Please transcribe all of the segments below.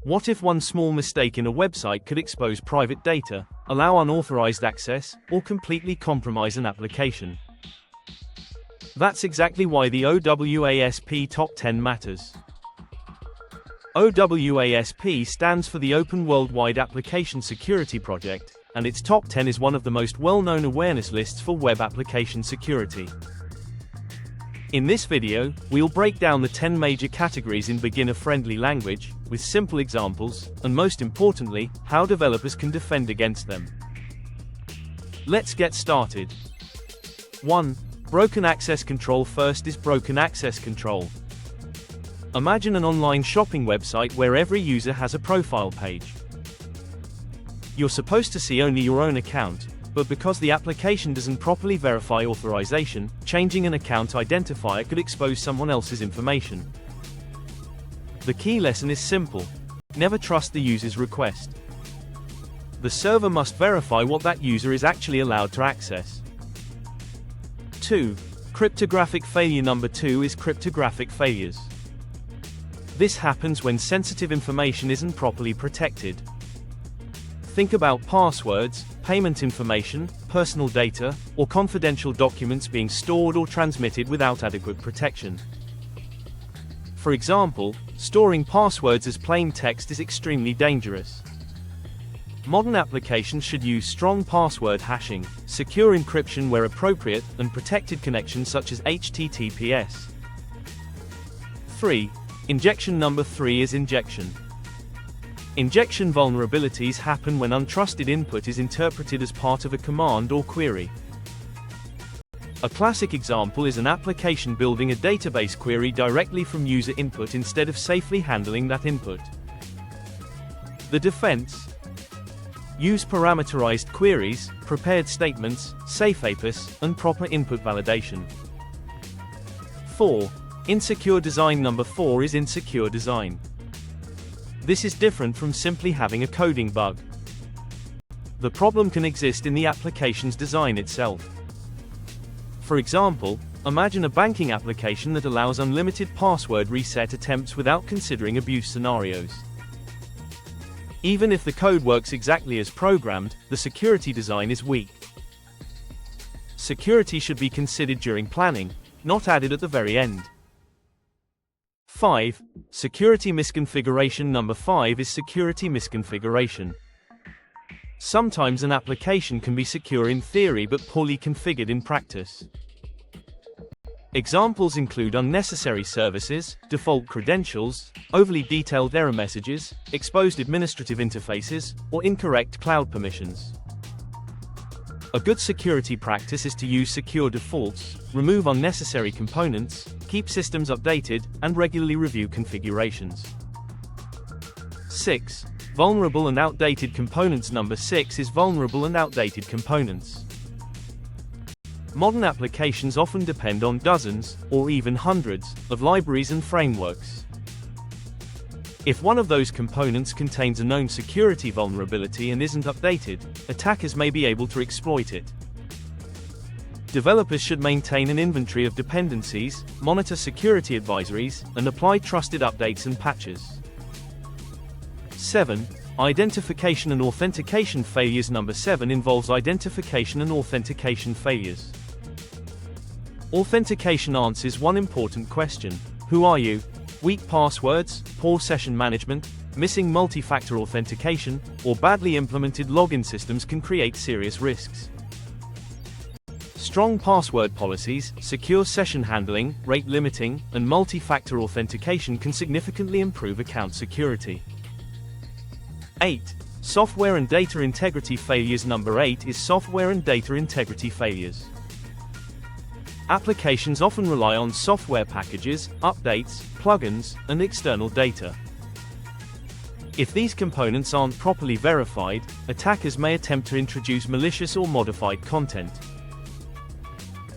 What if one small mistake in a website could expose private data, allow unauthorized access, or completely compromise an application? That's exactly why the OWASP Top 10 matters. OWASP stands for the Open Worldwide Application Security Project, and its Top 10 is one of the most well-known awareness lists for web application security. In this video, we'll break down the 10 major categories in beginner-friendly language, with simple examples, and most importantly, how developers can defend against them. Let's get started. 1. Broken access control. First is broken access control. Imagine an online shopping website where every user has a profile page. You're supposed to see only your own account, but because the application doesn't properly verify authorization, changing an account identifier could expose someone else's information. The key lesson is simple: never trust the user's request. The server must verify what that user is actually allowed to access. 2. Cryptographic failure. Number 2 is cryptographic failures. This happens when sensitive information isn't properly protected. Think about passwords, payment information, personal data, or confidential documents being stored or transmitted without adequate protection. For example, storing passwords as plain text is extremely dangerous. Modern applications should use strong password hashing, secure encryption where appropriate, and protected connections such as HTTPS. 3. Injection. Number 3 is injection. Injection vulnerabilities happen when untrusted input is interpreted as part of a command or query. A classic example is an application building a database query directly from user input instead of safely handling that input. The defense: use parameterized queries, prepared statements, safe APIs, and proper input validation. 4. Insecure design. Number 4 is insecure design. This is different from simply having a coding bug. The problem can exist in the application's design itself. For example, imagine a banking application that allows unlimited password reset attempts without considering abuse scenarios. Even if the code works exactly as programmed, the security design is weak. Security should be considered during planning, not added at the very end. 5. Security misconfiguration. Number 5 is security misconfiguration. Sometimes an application can be secure in theory but poorly configured in practice. Examples include unnecessary services, default credentials, overly detailed error messages, exposed administrative interfaces, or incorrect cloud permissions. A good security practice is to use secure defaults, remove unnecessary components, keep systems updated, and regularly review configurations. 6. Vulnerable and outdated components. Number 6 is vulnerable and outdated components. Modern applications often depend on dozens, or even hundreds, of libraries and frameworks. If one of those components contains a known security vulnerability and isn't updated, attackers may be able to exploit it. Developers should maintain an inventory of dependencies, monitor security advisories, and apply trusted updates and patches. 7. Identification and authentication failures. Number 7 involves identification and authentication failures. Authentication answers one important question: who are you? Weak passwords, poor session management, missing multi-factor authentication, or badly implemented login systems can create serious risks. Strong password policies, secure session handling, rate limiting, and multi-factor authentication can significantly improve account security. 8. Software and data integrity failures. Number 8 is software and data integrity failures. Applications often rely on software packages, updates, plugins, and external data. If these components aren't properly verified, attackers may attempt to introduce malicious or modified content.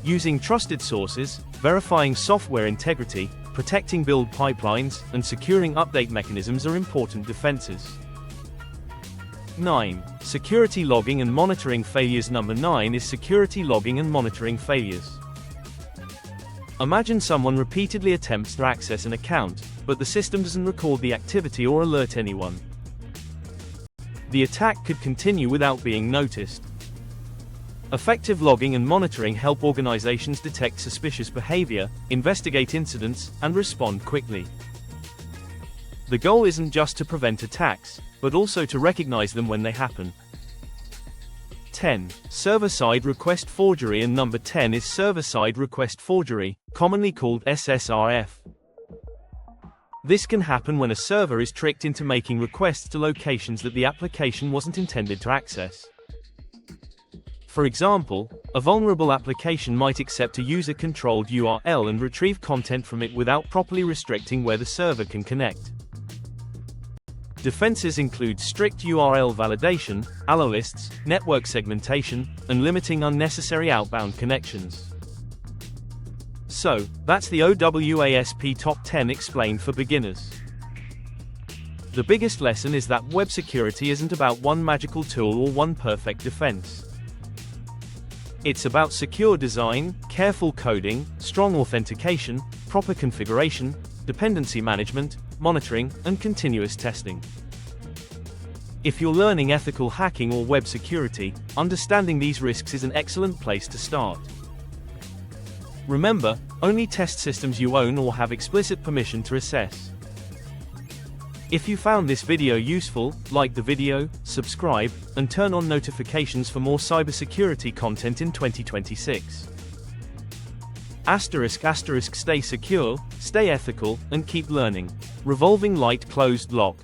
Using trusted sources, verifying software integrity, protecting build pipelines, and securing update mechanisms are important defenses. 9. Security logging and monitoring failures. Number 9 is security logging and monitoring failures. Imagine someone repeatedly attempts to access an account, but the system doesn't record the activity or alert anyone. The attack could continue without being noticed. Effective logging and monitoring help organizations detect suspicious behavior, investigate incidents, and respond quickly. The goal isn't just to prevent attacks, but also to recognize them when they happen. 10. Server-side request forgery. And number 10 is server-side request forgery, commonly called SSRF. This can happen when a server is tricked into making requests to locations that the application wasn't intended to access. For example, a vulnerable application might accept a user-controlled URL and retrieve content from it without properly restricting where the server can connect. Defenses include strict URL validation, allo lists, network segmentation, and limiting unnecessary outbound connections. So, that's the OWASP Top 10 explained for beginners. The biggest lesson is that web security isn't about one magical tool or one perfect defense. It's about secure design, careful coding, strong authentication, proper configuration, dependency management, monitoring, and continuous testing. If you're learning ethical hacking or web security, understanding these risks is an excellent place to start. Remember, only test systems you own or have explicit permission to assess. If you found this video useful, like the video, subscribe, and turn on notifications for more cybersecurity content in 2026. ***, stay secure, stay ethical, and keep learning. Revolving light closed lock.